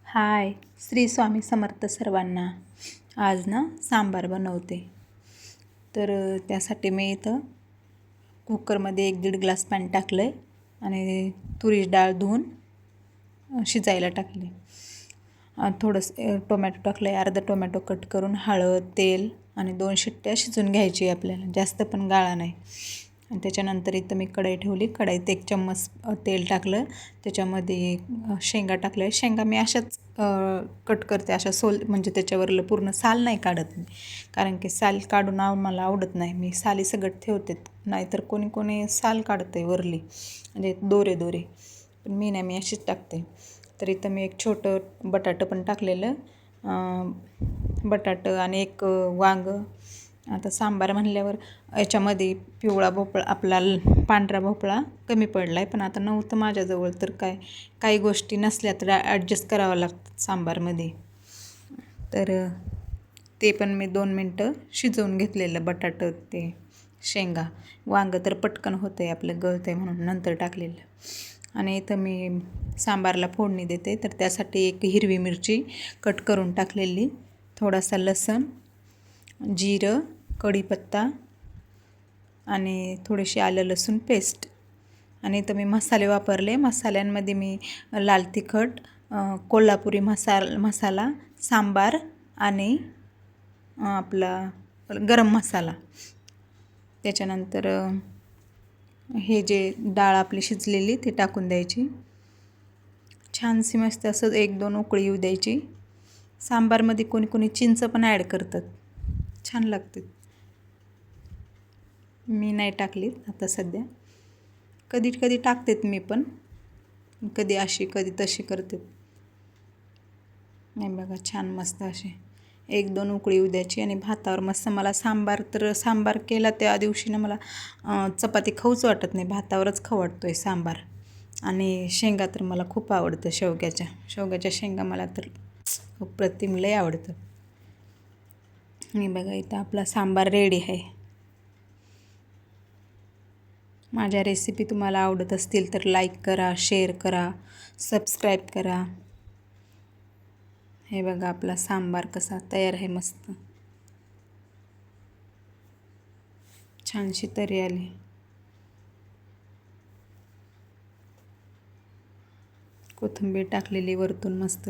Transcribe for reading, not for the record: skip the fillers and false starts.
हाय, श्री स्वामी समर्थ सर्वांना. आज ना सांबार बनवते. तर त्यासाठी मी इथं कुकरमध्ये 1-1.5 ग्लास पाणी टाकलं आहे आणि तुरीची डाळ धुवून शिजायला टाकली. थोडंसं टोमॅटो टाकलं आहे, अर्धा टोमॅटो कट करून हळद, तेल आणि 2 शिट्ट्या शिजून घ्यायची आपल्याला, जास्त पण गाळा नाही. आणि त्याच्यानंतर इथं मी कढई ठेवली. कढईत 1 चम्मच तेल टाकलं. त्याच्यामध्ये शेंगा टाकल्या. शेंगा मी अशाच कट करते, अशा म्हणजे त्याच्यावरलं पूर्ण साल नाही काढत मी, कारण की साल काढून मला आवडत नाही. मी साली सगट ठेवते, नाहीतर कोणी कोणी साल काढते वरली, म्हणजे दोरे दोरे, पण मी नाही, मी अशीच टाकते. तर इथं मी एक छोटं बटाटं पण टाकलेलं, बटाटं आणि 1 वांगं. आता सांबार म्हणल्यावर याच्यामध्ये पिवळा भोपळा, आपला पांढरा भोपळा कमी पडला आहे, पण आता नव्हतं माझ्याजवळ, तर काही गोष्टी नसल्या तर ॲडजस्ट करावं लागतं सांबारमध्ये. तर ते पण मी 2 मिनटं शिजवून घेतलेलं, बटाटं ते शेंगा. वांगं तर पटकन होतं आहे आपलं, गळतं आहे म्हणून नंतर टाकलेलं. आणि इथं मी सांबारला फोडणी देते, तर त्यासाठी 1 हिरवी मिरची कट करून टाकलेली, थोडासा लसूण, जिरं, कढीपत्ता आणि थोडीशी आलं लसूण पेस्ट. आणि इथं मी मसाले वापरले. मसाल्यांमध्ये मी लाल तिखट, कोल्हापुरी मसाला, सांबार आणि आपला गरम मसाला. त्याच्यानंतर हे जे डाळ आपली शिजलेली ते टाकून द्यायची. छानशी मस्त असं 1-2 उकळी येऊ द्यायची. सांबारमध्ये कोणी कोणी चिंच पण ॲड करतात, छान लागते. मी नाही टाकली आता सध्या, कधी कधी टाकतेत मी पण, कधी अशी कधी तशी करते. नाही बघा, छान मस्त असे 1-2 उकळी येऊ द्यायची. आणि भातावर मस्त, मला सांबार केला त्या दिवशी ना, मला चपाती खाऊच वाटत नाही, भातावरच खाऊ वाटतो आहे सांबार. आणि शेंगा तर मला खूप आवडतं, शेवग्याच्या शेंगा मला तर अप्रतिम लय आवडतं. आणि बघा इथं आपला सांबार रेडी आहे. माझ्या रेसिपी तुम्हाला आवडत असतील तर लाईक करा, शेअर करा, सबस्क्राईब करा. हे बघा आपला सांबार कसा तयार आहे, मस्त छानशी तरी आली. कोथिंबीर टाकलेली वरतून मस्त.